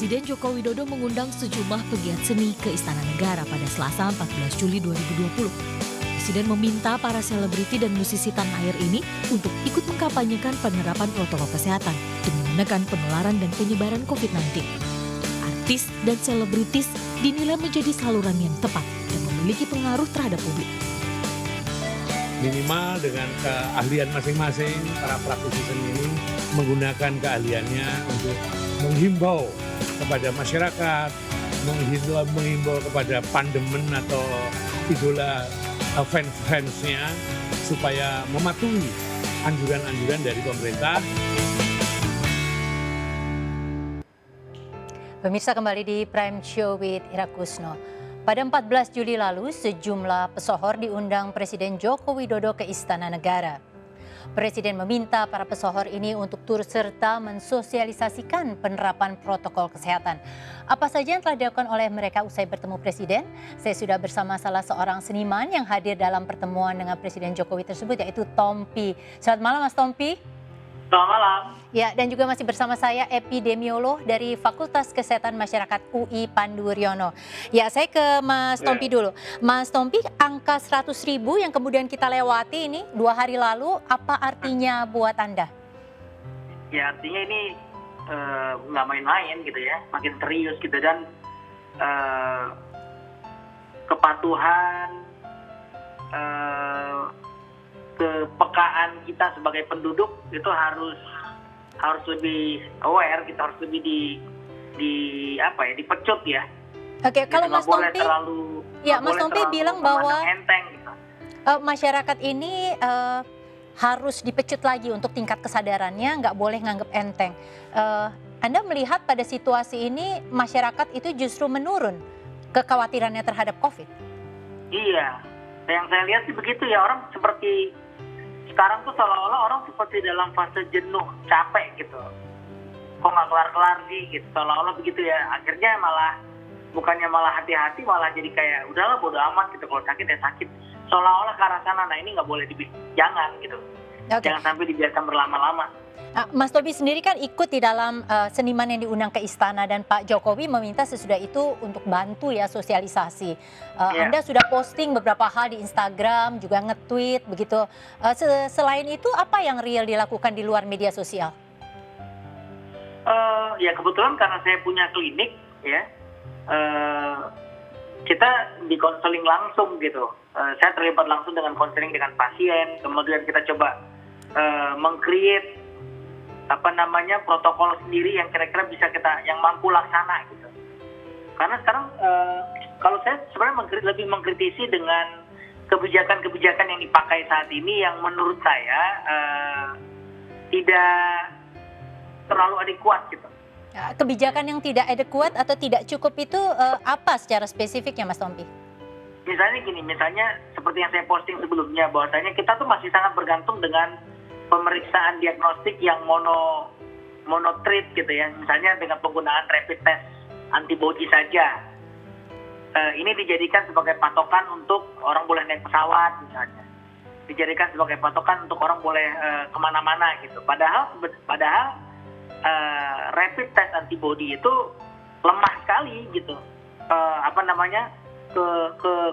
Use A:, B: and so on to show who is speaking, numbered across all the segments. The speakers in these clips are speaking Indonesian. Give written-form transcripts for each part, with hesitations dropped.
A: Presiden Joko Widodo mengundang sejumlah pegiat seni ke Istana Negara pada Selasa 14 Juli 2020. Presiden meminta para selebriti dan musisi tanah air ini untuk ikut mengkampanyekan penerapan protokol kesehatan demi menekan penularan dan penyebaran COVID-19. Artis dan selebritis dinilai menjadi saluran yang tepat dan memiliki pengaruh terhadap publik.
B: Minimal dengan keahlian masing-masing, para praktisi seni ini menggunakan keahliannya untuk menghimbau kepada masyarakat, menghimbau kepada pandemen atau idola fans-fansnya supaya mematuhi anjuran-anjuran dari pemerintah.
C: Pemirsa, kembali di Prime Show with Ira Kusno. Pada 14 Juli lalu, sejumlah pesohor diundang Presiden Joko Widodo ke Istana Negara. Presiden meminta para pesohor ini untuk turut serta mensosialisasikan penerapan protokol kesehatan. Apa saja yang telah dilakukan oleh mereka usai bertemu Presiden? Saya sudah bersama salah seorang seniman yang hadir dalam pertemuan dengan Presiden Jokowi tersebut, yaitu Tompi. Selamat malam, Mas Tompi.
D: Selamat malam.
C: Ya, dan juga masih bersama saya epidemiolog dari Fakultas Kesehatan Masyarakat UI Pandu Riono. Ya, saya ke Mas Tompi dulu. Mas Tompi, angka 100.000 yang kemudian kita lewati ini 2 hari lalu, apa artinya buat Anda?
D: Ya, artinya ini nggak main-main gitu ya, makin serius gitu, dan kepatuhan, kepekaan kita sebagai penduduk itu harus lebih aware, kita harus lebih dipecut ya.
C: Oke,
D: Gitu,
C: kalau Mas Tompi, Mas Tompi bilang bahwa
D: enteng, gitu.
C: Masyarakat ini harus dipecut lagi untuk tingkat kesadarannya, nggak boleh nganggap enteng. Anda melihat pada situasi ini masyarakat itu justru menurun kekhawatirannya terhadap COVID?
D: Iya, yang saya lihat sih begitu ya, orang seperti sekarang tuh seolah-olah orang seperti dalam fase jenuh, capek gitu. Kok nggak kelar-kelar sih gitu, seolah-olah begitu ya. Akhirnya bukannya malah hati-hati, malah jadi kayak udahlah bodo amat gitu, kalau sakit ya sakit. Seolah-olah ke arah sana, nah ini nggak boleh jangan gitu.
C: Okay.
D: Jangan sampai dibiarkan berlama-lama.
C: Mas Tompi sendiri kan ikut di dalam seniman yang diundang ke istana, dan Pak Jokowi meminta sesudah itu untuk bantu ya sosialisasi. Anda sudah posting beberapa hal di Instagram, juga nge-tweet begitu. Selain itu apa yang real dilakukan di luar media sosial?
D: Ya kebetulan karena saya punya klinik ya, kita di konseling langsung gitu. Saya terlibat langsung dengan konseling dengan pasien, kemudian kita coba meng-create protokol sendiri yang kira-kira bisa yang mampu laksana gitu. Karena sekarang kalau saya sebenarnya lebih mengkritisi dengan kebijakan-kebijakan yang dipakai saat ini yang menurut saya tidak terlalu adekuat gitu.
C: Kebijakan yang tidak adekuat atau tidak cukup itu apa secara spesifiknya, Mas Tompi?
D: Misalnya seperti yang saya posting sebelumnya, bahwasanya kita tuh masih sangat bergantung dengan pemeriksaan diagnostik yang monotreat gitu ya, misalnya dengan penggunaan rapid test antibody saja. Ini dijadikan sebagai patokan untuk orang boleh naik pesawat misalnya, dijadikan sebagai patokan untuk orang boleh kemana-mana gitu. Padahal rapid test antibody itu lemah sekali gitu,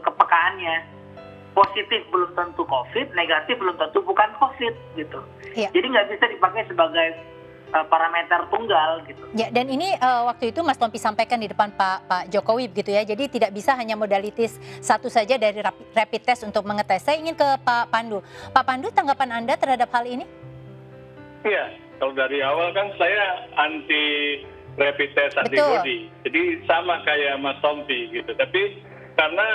D: kepekaannya. Positif belum tentu COVID, negatif belum tentu bukan COVID gitu. Ya. Jadi nggak bisa dipakai sebagai parameter tunggal gitu.
C: Ya, dan ini waktu itu Mas Tompi sampaikan di depan Pak Jokowi begitu ya. Jadi tidak bisa hanya modalitas satu saja dari rapid test untuk mengetes. Saya ingin ke Pak Pandu. Pak Pandu, tanggapan Anda terhadap hal ini?
E: Iya, kalau dari awal kan saya anti rapid test antibody. Jadi sama kayak Mas Tompi gitu. Tapi karena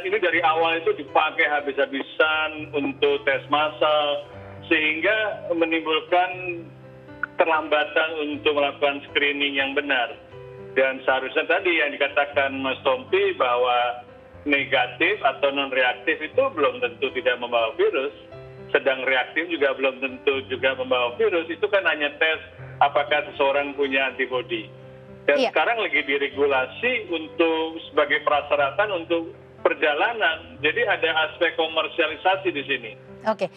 E: ini dari awal itu dipakai habis-habisan untuk tes massal, sehingga menimbulkan keterlambatan untuk melakukan screening yang benar. Dan seharusnya tadi yang dikatakan Mas Tompi bahwa negatif atau non-reaktif itu belum tentu tidak membawa virus, sedang reaktif juga belum tentu juga membawa virus. Itu kan hanya tes apakah seseorang punya antibody. Dan sekarang lagi diregulasi untuk sebagai persyaratan untuk perjalanan. Jadi ada aspek komersialisasi di sini.
C: Oke,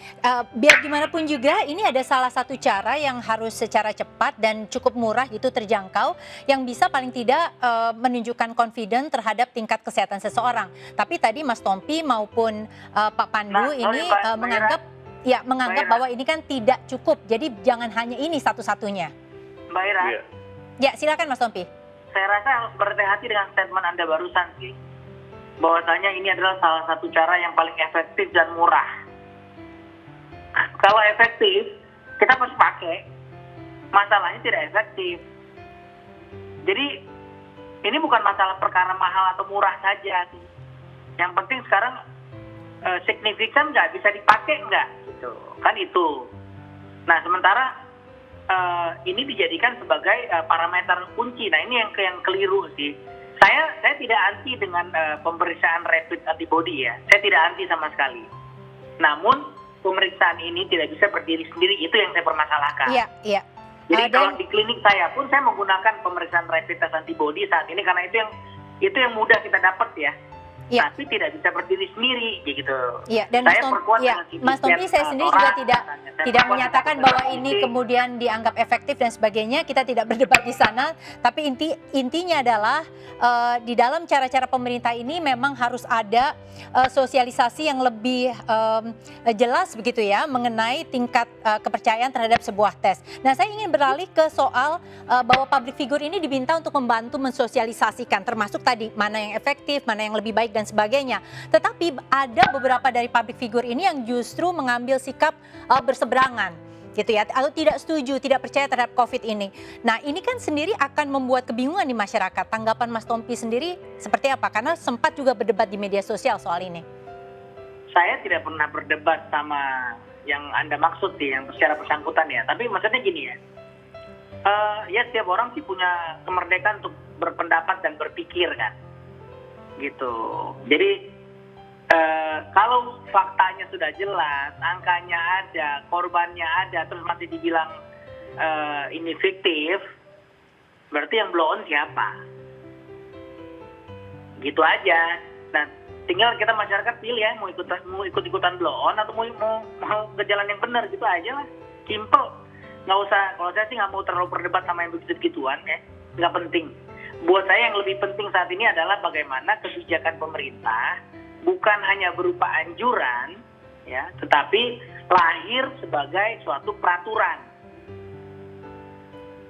C: biar gimana pun juga ini ada salah satu cara yang harus secara cepat dan cukup murah gitu terjangkau yang bisa paling tidak menunjukkan confident terhadap tingkat kesehatan seseorang. Tapi tadi Mas Tompi maupun Pak Pandu ini menganggap bahwa ini kan tidak cukup. Jadi jangan hanya ini satu-satunya.
D: Mbak Ira,
C: Ya, silakan Mas Tompi.
D: saya rasa harus berhati-hati dengan statement Anda barusan sih. Bahwasanya ini adalah salah satu cara yang paling efektif dan murah. Kalau efektif, kita pasti pakai. Masalahnya tidak efektif. Jadi, ini bukan masalah perkara mahal atau murah saja sih. Yang penting sekarang signifikan nggak, bisa dipakai nggak, gitu. Kan itu. Nah, sementara ini dijadikan sebagai parameter kunci. Nah, ini yang keliru sih. Saya tidak anti dengan pemeriksaan rapid antibody ya. Saya tidak anti sama sekali. Namun pemeriksaan ini tidak bisa berdiri sendiri, itu yang saya permasalahkan.
C: Iya.
D: Jadi kalau di klinik saya pun saya menggunakan pemeriksaan rapid test antibody saat ini karena itu yang mudah kita dapat ya.
C: Iya.
D: Tapi tidak bisa berdiri sendiri gitu.
C: Iya, dan Mas Tompi saya sendiri juga tidak menyatakan bahwa ini kemudian dianggap efektif dan sebagainya. Kita tidak berdebat di sana, tapi intinya adalah di dalam cara-cara pemerintah ini memang harus ada sosialisasi yang lebih jelas begitu ya mengenai tingkat kepercayaan terhadap sebuah tes. Nah, saya ingin beralih ke soal bahwa public figure ini diminta untuk membantu mensosialisasikan termasuk tadi mana yang efektif, mana yang lebih baik dan sebagainya. Tetapi ada beberapa dari public figure ini yang justru mengambil sikap berseberangan gitu ya, atau tidak setuju, tidak percaya terhadap COVID ini. Nah, ini kan sendiri akan membuat kebingungan di masyarakat. Tanggapan Mas Tompi sendiri seperti apa? Karena sempat juga berdebat di media sosial soal ini.
D: Saya tidak pernah berdebat sama yang Anda maksud sih, yang secara bersangkutan ya. Tapi maksudnya gini ya, ya setiap orang sih punya kemerdekaan untuk berpendapat dan berpikir kan. Gitu. Jadi kalau faktanya sudah jelas, angkanya ada, korbannya ada, terus masih dibilang ini fiktif, berarti yang blow on siapa? Gitu aja. Nah, tinggal kita masyarakat pilih ya, mau ikut-ikutan blow on atau mau ke jalan yang benar, gitu aja lah. Simple. Nggak usah, kalau saya sih nggak mau terlalu berdebat sama yang begitu-gituan ya, nggak penting. Buat saya yang lebih penting saat ini adalah bagaimana kebijakan pemerintah bukan hanya berupa anjuran, ya, tetapi lahir sebagai suatu peraturan.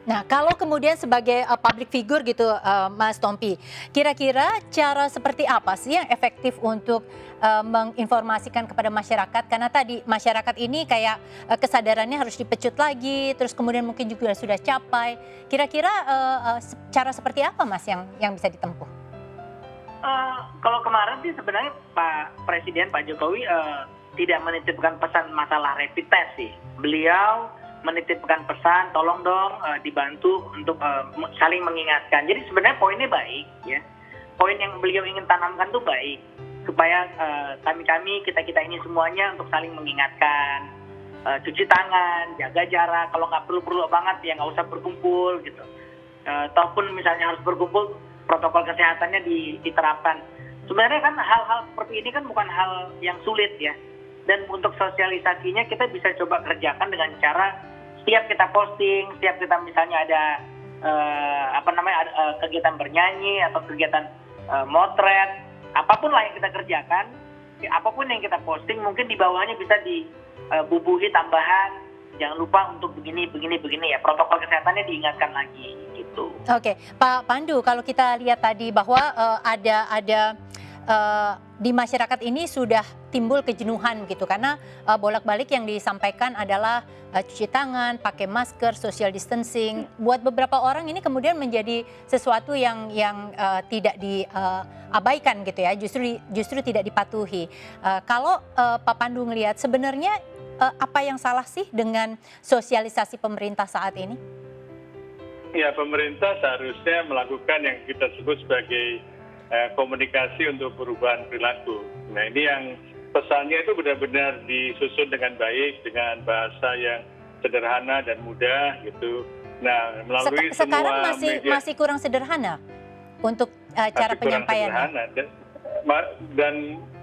C: Nah, kalau kemudian sebagai public figure gitu, Mas Tompi, kira-kira cara seperti apa sih yang efektif untuk menginformasikan kepada masyarakat? Karena tadi masyarakat ini kayak kesadarannya harus dipecut lagi, terus kemudian mungkin juga sudah capai. Kira-kira cara seperti apa, Mas, yang bisa ditempuh?
D: Kalau kemarin sih sebenarnya Pak Presiden, Pak Jokowi tidak menitipkan pesan masalah rapid test sih. Beliau menitipkan pesan, tolong dong dibantu untuk saling mengingatkan. Jadi sebenarnya poinnya baik, ya. Poin yang beliau ingin tanamkan tuh baik, supaya kami kita ini semuanya untuk saling mengingatkan, cuci tangan, jaga jarak. Kalau nggak perlu banget ya nggak usah berkumpul gitu. Ataupun misalnya harus berkumpul, protokol kesehatannya diterapkan. Sebenarnya kan hal-hal seperti ini kan bukan hal yang sulit ya. Dan untuk sosialisasinya kita bisa coba kerjakan dengan cara setiap kita posting, setiap kita misalnya ada kegiatan bernyanyi atau kegiatan motret, apapun lah yang kita kerjakan, apapun yang kita posting, mungkin di bawahnya bisa dibubuhi tambahan, jangan lupa untuk begini ya, protokol kesehatannya diingatkan lagi gitu.
C: Oke, Pak Pandu, kalau kita lihat tadi bahwa ada di masyarakat ini sudah timbul kejenuhan gitu karena bolak-balik yang disampaikan adalah cuci tangan, pakai masker, social distancing. Buat beberapa orang ini kemudian menjadi sesuatu yang tidak diabaikan gitu ya, justru tidak dipatuhi. Kalau Pak Pandu ngelihat sebenarnya apa yang salah sih dengan sosialisasi pemerintah saat ini?
E: Ya, pemerintah seharusnya melakukan yang kita sebut sebagai komunikasi untuk perubahan perilaku. Nah, ini yang pesannya itu benar-benar disusun dengan baik, dengan bahasa yang sederhana dan mudah gitu. Nah, melalui
C: sekarang
E: semua
C: masih kurang sederhana untuk cara penyampaiannya.
E: Dan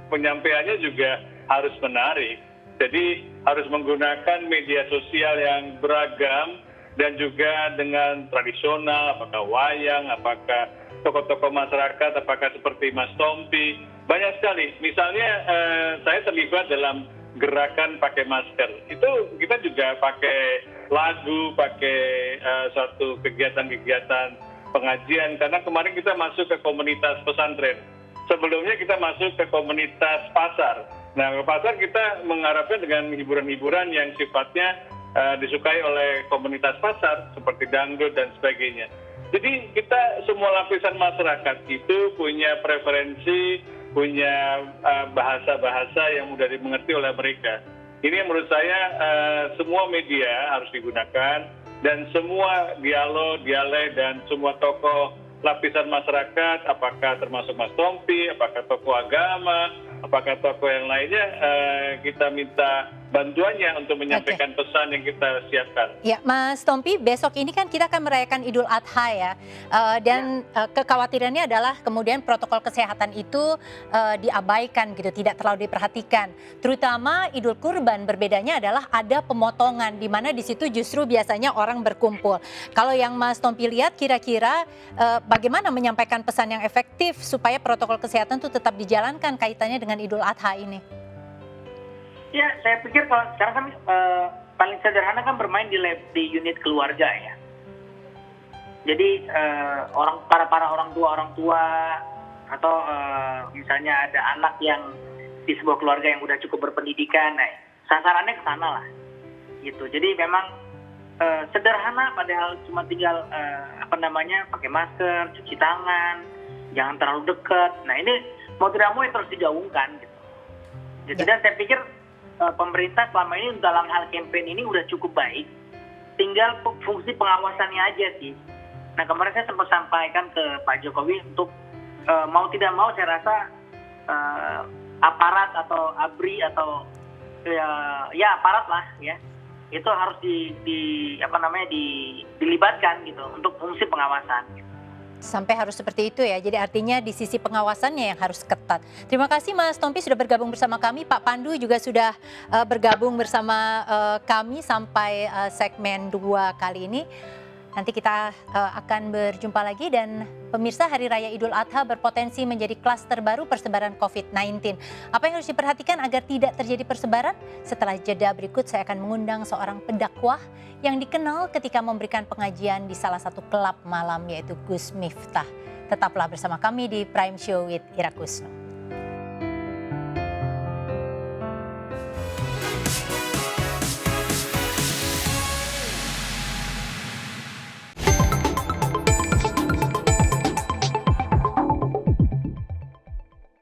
E: penyampaiannya juga harus menarik. Jadi harus menggunakan media sosial yang beragam dan juga dengan tradisional, apakah wayang, apakah tokoh-tokoh masyarakat, apakah seperti Mas Tompi, banyak sekali. Misalnya saya terlibat dalam gerakan pakai masker. Itu kita juga pakai lagu, pakai suatu kegiatan-kegiatan pengajian, karena kemarin kita masuk ke komunitas pesantren. Sebelumnya kita masuk ke komunitas pasar. Nah, ke pasar kita mengharapkan dengan hiburan-hiburan yang sifatnya disukai oleh komunitas pasar, seperti dangdut dan sebagainya. Jadi kita semua lapisan masyarakat itu punya preferensi, punya bahasa-bahasa yang mudah dimengerti oleh mereka. Ini yang menurut saya semua media harus digunakan, dan semua dialog, dialek, dan semua tokoh lapisan masyarakat, apakah termasuk Mas Tompi, apakah tokoh agama, apakah tokoh yang lainnya, kita minta bantuannya untuk menyampaikan pesan yang kita siapkan.
C: Ya, Mas Tompi, besok ini kan kita akan merayakan Idul Adha ya, dan kekhawatirannya adalah kemudian protokol kesehatan itu diabaikan gitu, tidak terlalu diperhatikan. Terutama Idul Kurban, berbedanya adalah ada pemotongan, di mana di situ justru biasanya orang berkumpul. Kalau yang Mas Tompi lihat, kira-kira bagaimana menyampaikan pesan yang efektif supaya protokol kesehatan itu tetap dijalankan kaitannya dengan Idul Adha ini?
D: Ya, saya pikir kalau sekarang kan paling sederhana kan bermain di unit keluarga ya. Jadi para orang tua atau misalnya ada anak yang di sebuah keluarga yang udah cukup berpendidikan, nah, sasarannya ke sana lah. Gitu. Jadi memang sederhana, padahal cuma tinggal pakai masker, cuci tangan, jangan terlalu dekat. Nah, ini mau tidak mau terus digaungkan gitu. Jadi dan saya pikir pemerintah selama ini dalam hal campaign ini udah cukup baik, tinggal fungsi pengawasannya aja sih. Nah, kemarin saya sempat sampaikan ke Pak Jokowi untuk mau tidak mau saya rasa aparat atau ABRI atau ya aparat lah ya, itu harus dilibatkan gitu untuk fungsi pengawasan gitu.
C: Sampai harus seperti itu ya, jadi artinya di sisi pengawasannya yang harus ketat. Terima kasih Mas Tompi sudah bergabung bersama kami, Pak Pandu juga sudah bergabung bersama kami sampai segmen 2 kali ini. Nanti kita akan berjumpa lagi, dan pemirsa, Hari Raya Idul Adha berpotensi menjadi klaster baru persebaran COVID-19. Apa yang harus diperhatikan agar tidak terjadi persebaran? Setelah jeda berikut saya akan mengundang seorang pendakwah yang dikenal ketika memberikan pengajian di salah satu klub malam, yaitu Gus Miftah. Tetaplah bersama kami di Prime Show with Ira Kusno.